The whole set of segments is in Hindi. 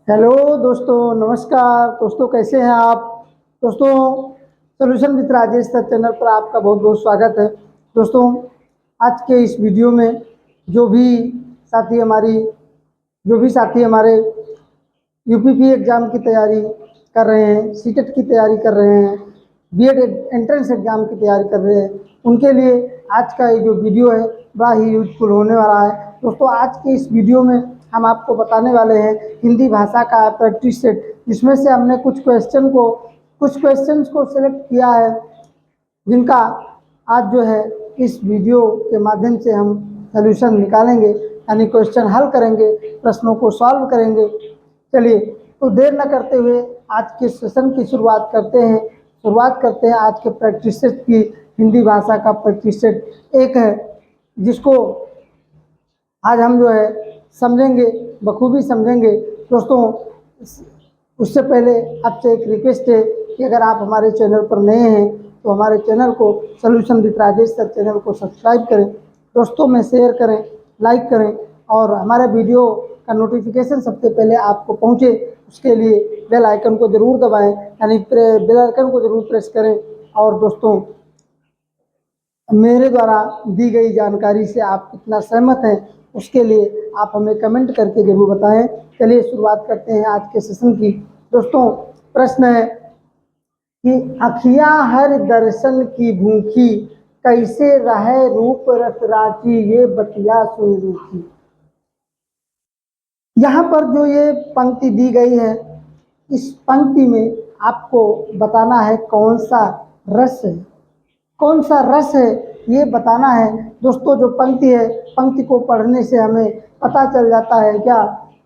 हेलो दोस्तों, नमस्कार दोस्तों, कैसे हैं आप। दोस्तों, solution with Rajesh sir channel पर आपका बहुत बहुत स्वागत है। दोस्तों, आज के इस वीडियो में जो भी साथी हमारी जो भी साथी हमारे यूपीपी एग्ज़ाम की तैयारी कर रहे हैं, सीटेट की तैयारी कर रहे हैं, बीएड एंट्रेंस एग्ज़ाम की तैयारी कर रहे हैं, उनके लिए आज का ये जो वीडियो है बड़ा ही यूजफुल होने वाला है। दोस्तों, आज के इस वीडियो में हम आपको बताने वाले हैं हिंदी भाषा का प्रैक्टिस सेट, जिसमें से हमने कुछ क्वेश्चंस को सिलेक्ट किया है, जिनका आज जो है इस वीडियो के माध्यम से हम सोल्यूशन निकालेंगे, यानी क्वेश्चन हल करेंगे, प्रश्नों को सॉल्व करेंगे। चलिए, तो देर न करते हुए आज के सेशन की शुरुआत करते हैं आज के प्रैक्टिस सेट की। हिंदी भाषा का प्रैक्टिस सेट एक है, जिसको आज हम जो है समझेंगे, बखूबी समझेंगे। दोस्तों, उससे पहले आपसे एक रिक्वेस्ट है कि अगर आप हमारे चैनल पर नए हैं तो हमारे चैनल को solution with Rajesh sir channel को सब्सक्राइब करें, दोस्तों में शेयर करें, लाइक करें, और हमारे वीडियो का नोटिफिकेशन सबसे पहले आपको पहुंचे उसके लिए बेल आइकन को ज़रूर दबाएं, यानी बेल आइकन को ज़रूर प्रेस करें। और दोस्तों, मेरे द्वारा दी गई जानकारी से आप कितना सहमत हैं उसके लिए आप हमें कमेंट करके जरूर बताएं। चलिए शुरुआत करते हैं आज के सेशन की। दोस्तों, प्रश्न है कि अखियां हर दर्शन की भूखी, कैसे रहे रूप रस राची, ये बतिया सुन रूखी। यहाँ पर जो ये पंक्ति दी गई है, इस पंक्ति में आपको बताना है कौन सा रस है, कौन सा रस है ये बताना है। दोस्तों, जो पंक्ति है, पंक्ति को पढ़ने से हमें पता चल जाता है क्या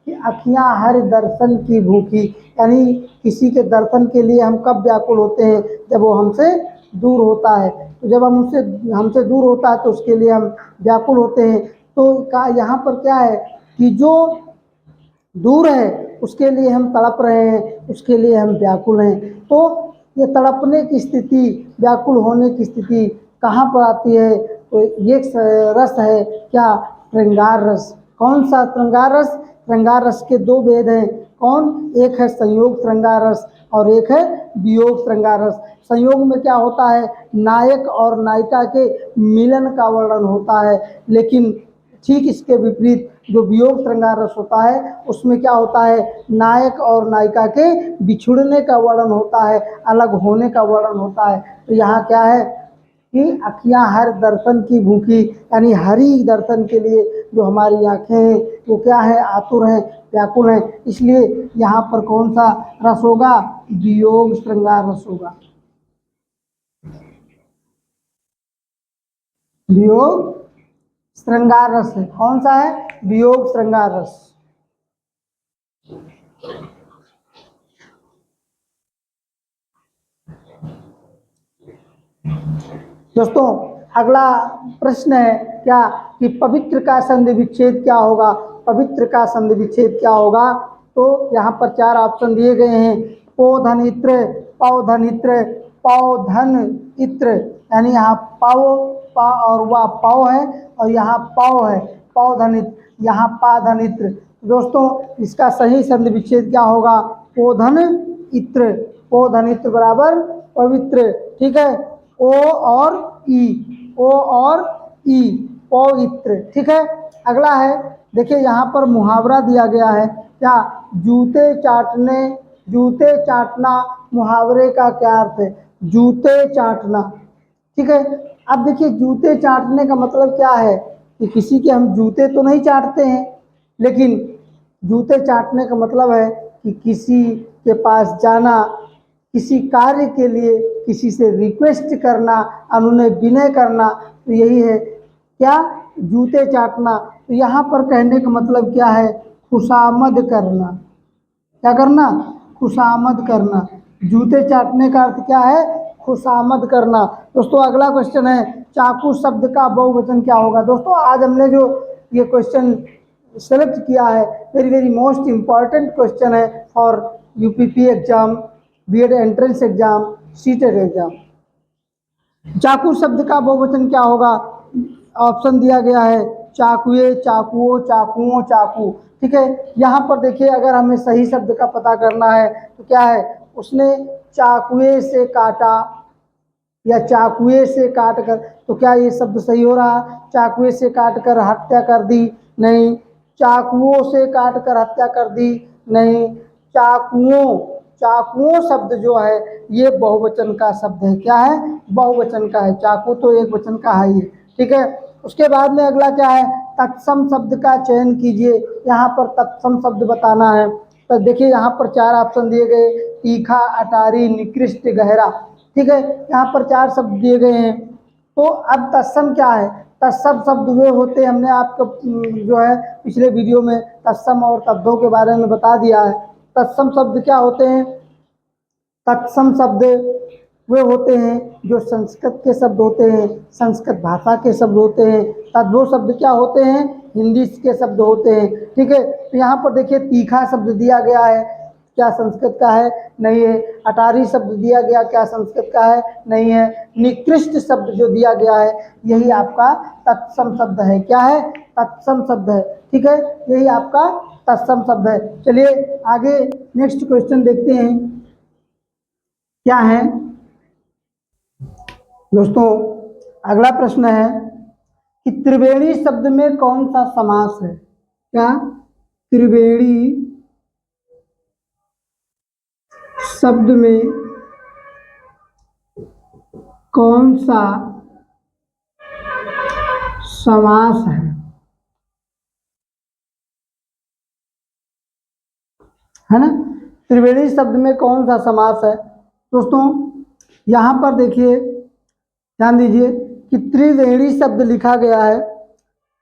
कि अखियां हर दर्शन की भूखी, यानी किसी के दर्शन के लिए हम कब व्याकुल होते हैं, जब वो हमसे दूर होता है। तो जब हमसे दूर होता है तो उसके लिए हम व्याकुल होते हैं। तो यहाँ पर क्या है कि जो दूर है उसके लिए हम तड़प रहे हैं, उसके लिए हम व्याकुल हैं। तो ये तड़पने की स्थिति, व्याकुल होने की स्थिति कहाँ पर आती है? तो ये रस है क्या? श्रृंगार रस। कौन सा श्रृंगार रस? श्रृंगार रस के दो भेद हैं। कौन? एक है संयोग श्रृंगार रस और एक है वियोग श्रृंगार रस। संयोग में क्या होता है? नायक और नायिका के मिलन का वर्णन होता है, लेकिन ठीक इसके विपरीत जो वियोग श्रृंगार रस होता है उसमें क्या होता है? नायक और नायिका के बिछुड़ने का वर्णन होता है, अलग होने का वर्णन होता है। तो यहाँ क्या है कि अखियां हर दर्शन की भूखी, यानी हरि दर्शन के लिए जो हमारी आंखें हैं वो क्या है? आतुर हैं, व्याकुल हैं। इसलिए यहाँ पर कौन सा रस होगा? वियोग श्रृंगार रस होगा। वियोग श्रृंगार रस है। कौन सा है? वियोग श्रृंगार रस। दोस्तों, अगला प्रश्न है क्या कि पवित्र का संधि विच्छेद क्या होगा? पवित्र का संधि विच्छेद क्या होगा? तो यहाँ पर चार ऑप्शन दिए गए हैं। पोधन इत्र, पौधन इत्र, पौधन इत्र, यानी यहाँ पाव पा और वह पाव है और यहाँ पाव है, पौधनित्र, यहाँ पाधनित्र। दोस्तों, इसका सही संधि विच्छेद क्या होगा? पोधन इत्र। पोधनित्र बराबर पवित्र। ठीक है, ओ और ई, ओ और ई, पवित्र। ठीक है, अगला है, देखिए यहाँ पर मुहावरा दिया गया है क्या? जूते चाटना मुहावरे का क्या अर्थ है? जूते चाटना। ठीक है, अब देखिए जूते चाटने का मतलब क्या है कि किसी के हम जूते तो नहीं चाटते हैं, लेकिन जूते चाटने का मतलब है कि किसी के पास जाना, किसी कार्य के लिए किसी से रिक्वेस्ट करना, अनुनय विनय करना, तो यही है क्या? जूते चाटना। तो यहाँ पर कहने का मतलब क्या है? खुशामद करना। क्या करना? खुशामद करना। जूते चाटने का अर्थ क्या है? खुशामद करना। दोस्तों, अगला क्वेश्चन है चाकू शब्द का बहुवचन क्या होगा? दोस्तों, आज हमने जो ये क्वेश्चन सेलेक्ट किया है, very very most important question है for UPP exam, BEd entrance exam, CTET exam. चाकू शब्द का बहुवचन क्या होगा? ऑप्शन दिया गया है चाकुए, चाकुओं, चाकुओं, चाकू। ठीक है, यहाँ पर देखिए अगर हमें सही शब्द का पता करना है तो क्या है, उसने चाकुए से काटा या चाकुए से काट कर, तो क्या ये शब्द सही हो रहा? चाकुए से काट कर हत्या कर दी, नहीं। चाकुओं से काट कर हत्या कर दी, नहीं। चाकुओं, चाकुओं शब्द जो है ये बहुवचन का शब्द है। क्या है? बहुवचन का है। चाकू तो एक वचन का है ये। ठीक है, उसके बाद में अगला क्या है, तत्सम शब्द का चयन कीजिए। यहाँ पर तत्सम शब्द बताना है। तो देखिए यहाँ पर 4 ऑप्शन दिए गए, तीखा, अटारी, निकृष्ट, गहरा। ठीक है, यहाँ पर 4 शब्द दिए गए हैं। तो अब तत्सम क्या है? तत्सम शब्द वे होते हैं, हमने आपको जो है पिछले वीडियो में तत्सम और तद्दों के बारे में बता दिया है। तत्सम शब्द क्या होते हैं? तत्सम शब्द वे होते हैं जो संस्कृत के शब्द होते हैं, संस्कृत भाषा के शब्द होते हैं। तद्भव शब्द क्या होते हैं? हिंदी के शब्द होते हैं। ठीक है, तो यहाँ पर देखिए तीखा शब्द दिया गया है, क्या संस्कृत का है? नहीं है। अटारी शब्द दिया गया, क्या संस्कृत का है? नहीं है। निकृष्ट शब्द जो दिया गया है यही आपका तत्सम शब्द है। क्या है? तत्सम शब्द है। ठीक है, यही आपका तत्सम शब्द है। चलिए आगे नेक्स्ट क्वेश्चन देखते हैं क्या है दोस्तों। अगला प्रश्न है कि त्रिवेणी शब्द में कौन सा समास है? क्या त्रिवेणी शब्द में कौन सा समास है ना? त्रिवेणी शब्द में कौन सा समास है दोस्तों? यहाँ पर देखिए ध्यान दीजिए कि त्रिवेणी शब्द लिखा गया है।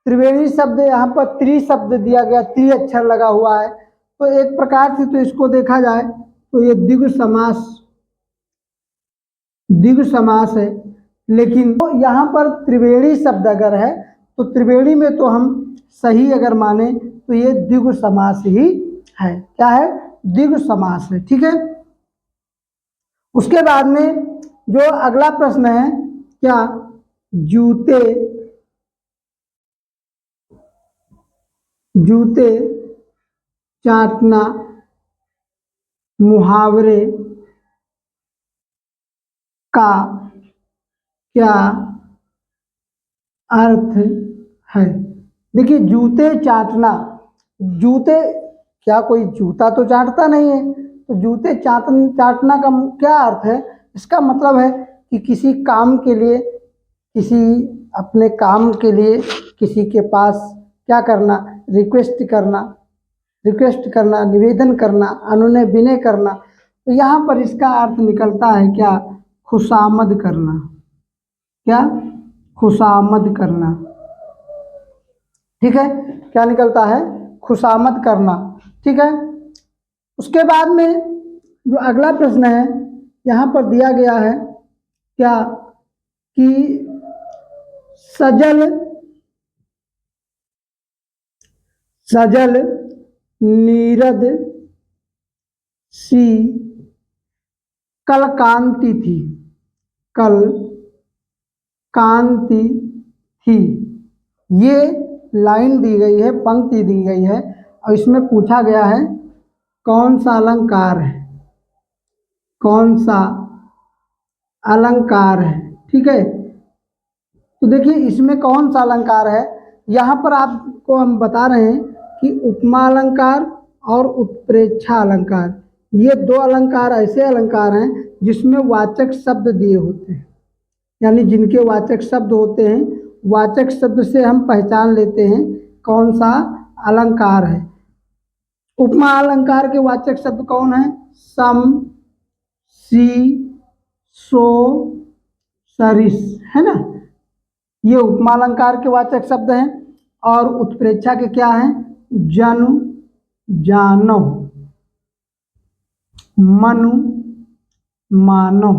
त्रिवेणी शब्द यहाँ पर त्रि शब्द दिया गया, त्रि अक्षर लगा हुआ है। तो एक प्रकार से तो इसको देखा जाए तो ये द्विगु समास, द्विगु समास है। लेकिन तो यहाँ पर त्रिवेणी शब्द अगर है तो त्रिवेणी में तो हम सही अगर माने तो ये द्विगु समास ही है। क्या है? द्विगु समास है। ठीक है, उसके बाद में जो अगला प्रश्न है, क्या जूते, जूते चाटना मुहावरे का क्या अर्थ है? देखिए जूते चाटना, जूते, क्या कोई जूता तो चाटता नहीं है, तो जूते चाटना का क्या अर्थ है? इसका मतलब है कि किसी काम के लिए, किसी अपने काम के लिए किसी के पास क्या करना, रिक्वेस्ट करना, रिक्वेस्ट करना, निवेदन करना, अनुनय विनय करना। तो यहाँ पर इसका अर्थ निकलता है क्या? खुशामद करना। क्या? खुशामद करना। ठीक है, क्या निकलता है? खुशामद करना। ठीक है, उसके बाद में जो अगला प्रश्न है यहाँ पर दिया गया है क्या कि सजल, सजल नीरद सी कल कांति थी, कल कांति थी। ये लाइन दी गई है, पंक्ति दी गई है और इसमें पूछा गया है कौन सा अलंकार है, कौन सा अलंकार है। ठीक है, तो देखिए इसमें कौन सा अलंकार है, यहाँ पर आपको हम बता रहे हैं कि उपमा अलंकार और उत्प्रेक्षा अलंकार, ये 2 अलंकार ऐसे अलंकार हैं जिसमें वाचक शब्द दिए होते हैं, यानी जिनके वाचक शब्द होते हैं, वाचक शब्द से हम पहचान लेते हैं कौन सा अलंकार है। उपमा अलंकार के वाचक शब्द कौन है? सम, सी, सो, सरिस, है ना, ये उपमा अलंकार के वाचक शब्द हैं। और उत्प्रेक्षा के क्या हैं? जनु, जानो, मनु, मानो।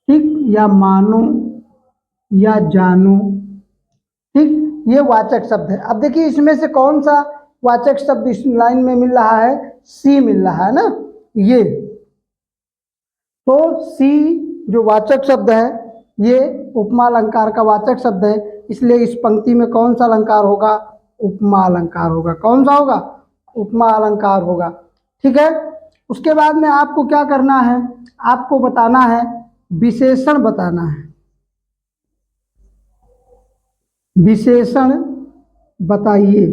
ठीक, या मानो या जानो। ठीक, ये वाचक शब्द है। अब देखिए इसमें से कौन सा वाचक शब्द इस लाइन में मिल रहा है? सी मिल रहा है ना, ये तो सी जो वाचक शब्द है ये उपमा अलंकार का वाचक शब्द है। इसलिए इस पंक्ति में कौन सा अलंकार होगा? उपमा अलंकार होगा। कौन सा होगा? उपमा अलंकार होगा। ठीक है। उसके बाद में आपको क्या करना है? आपको बताना है, विशेषण बताना है। विशेषण बताइए।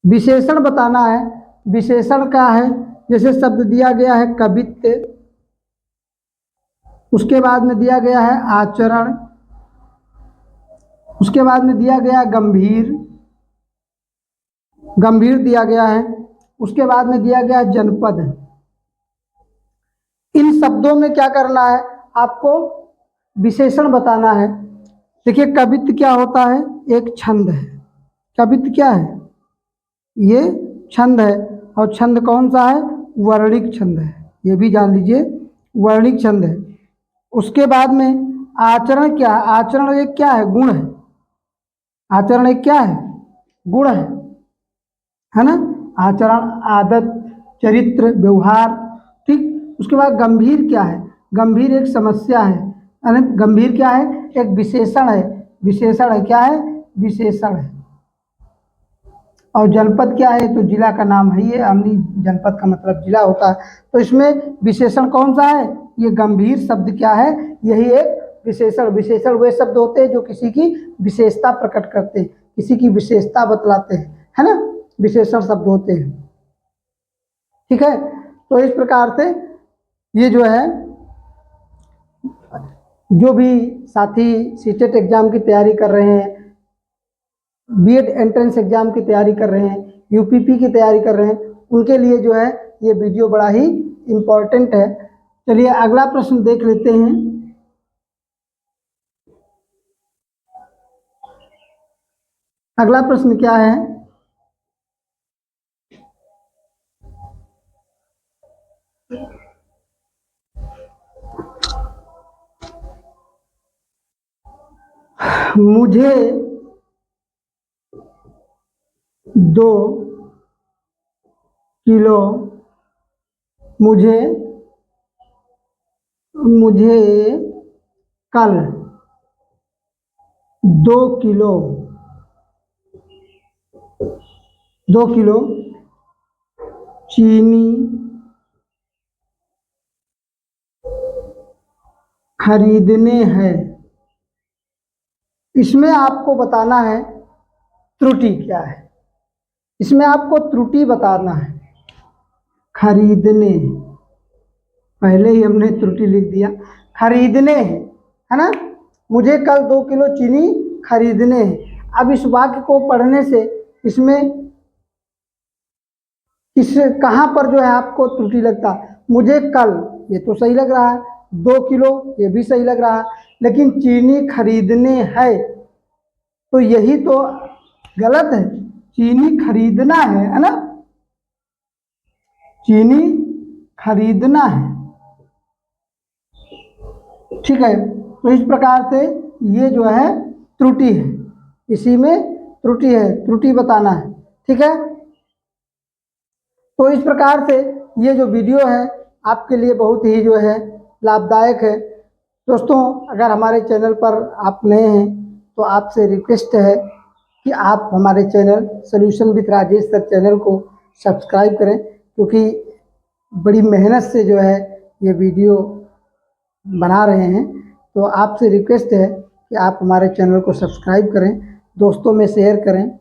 विशेषण बताना है। विशेषण क्या है? जैसे शब्द दिया गया है कवित्व, उसके बाद में दिया गया है आचरण, उसके बाद में दिया गया है गंभीर, गंभीर दिया गया है, उसके बाद में दिया गया है जनपद। इन शब्दों में क्या करना है? आपको विशेषण बताना है। देखिए कवित्व क्या होता है? एक छंद है। कवित्व क्या है? ये छंद है। और छंद कौन सा है? वर्णिक छंद है। ये भी जान लीजिए, वर्णिक छंद है। उसके बाद में आचरण क्या है? आचरण एक क्या है? गुण है। आचरण एक क्या है? गुण है ना? आचरण, आदत, चरित्र, व्यवहार। ठीक। उसके बाद गंभीर क्या है? गंभीर एक समस्या है। यानी गंभीर क्या है? एक विशेषण है। विशेषण है। क्या है? विशेषण है। और जनपद क्या है? तो जिला का नाम है ये। हमनी जनपद का मतलब जिला होता है। तो इसमें विशेषण कौन सा है? ये गंभीर शब्द क्या है? यही एक विशेषण। विशेषण वे शब्द होते हैं जो किसी की विशेषता प्रकट करते हैं, किसी की विशेषता बतलाते हैं, है ना? विशेषण शब्द होते हैं। ठीक है। तो इस प्रकार से ये जो है, जो भी साथी सीटेट एग्जाम की तैयारी कर रहे हैं, बीएड एंट्रेंस एग्जाम की तैयारी कर रहे हैं, यूपीपी की तैयारी कर रहे हैं, उनके लिए जो है ये वीडियो बड़ा ही इम्पोर्टेंट है। चलिए अगला प्रश्न देख लेते हैं। अगला प्रश्न क्या है? मुझे 2 किलो, मुझे कल 2 किलो 2 किलो चीनी खरीदने हैं। इसमें आपको बताना है त्रुटि क्या है। इसमें आपको त्रुटि बताना है। खरीदने, पहले ही हमने त्रुटि लिख दिया। खरीदने है ना? मुझे कल 2 किलो चीनी खरीदने हैं। अब इस वाक्य को पढ़ने से इसमें कहाँ पर जो है आपको त्रुटि लगता? मुझे कल, ये तो सही लग रहा है। 2 किलो, ये भी सही लग रहा है। लेकिन चीनी खरीदने है, तो यही तो गलत है। चीनी खरीदना है ना? चीनी खरीदना है। ठीक है। तो इस प्रकार से ये जो है त्रुटि है। इसी में त्रुटि है, त्रुटि बताना है। ठीक है। तो इस प्रकार से ये जो वीडियो है आपके लिए बहुत ही जो है लाभदायक है। दोस्तों अगर हमारे चैनल पर आप नए हैं तो आपसे रिक्वेस्ट है कि आप हमारे channel solution with Rajesh sir channel को सब्सक्राइब करें, क्योंकि बड़ी मेहनत से जो है ये वीडियो बना रहे हैं। तो आपसे रिक्वेस्ट है कि आप हमारे चैनल को सब्सक्राइब करें, दोस्तों में शेयर करें,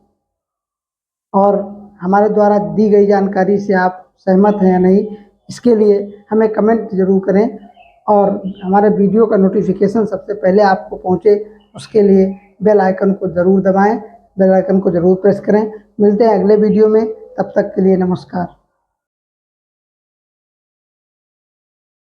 और हमारे द्वारा दी गई जानकारी से आप सहमत हैं या नहीं, इसके लिए हमें कमेंट ज़रूर करें। और हमारे वीडियो का नोटिफिकेशन सबसे पहले आपको पहुंचे, उसके लिए बेल आइकन को ज़रूर दबाएं, बेल आइकन को ज़रूर प्रेस करें। मिलते हैं अगले वीडियो में, तब तक के लिए नमस्कार।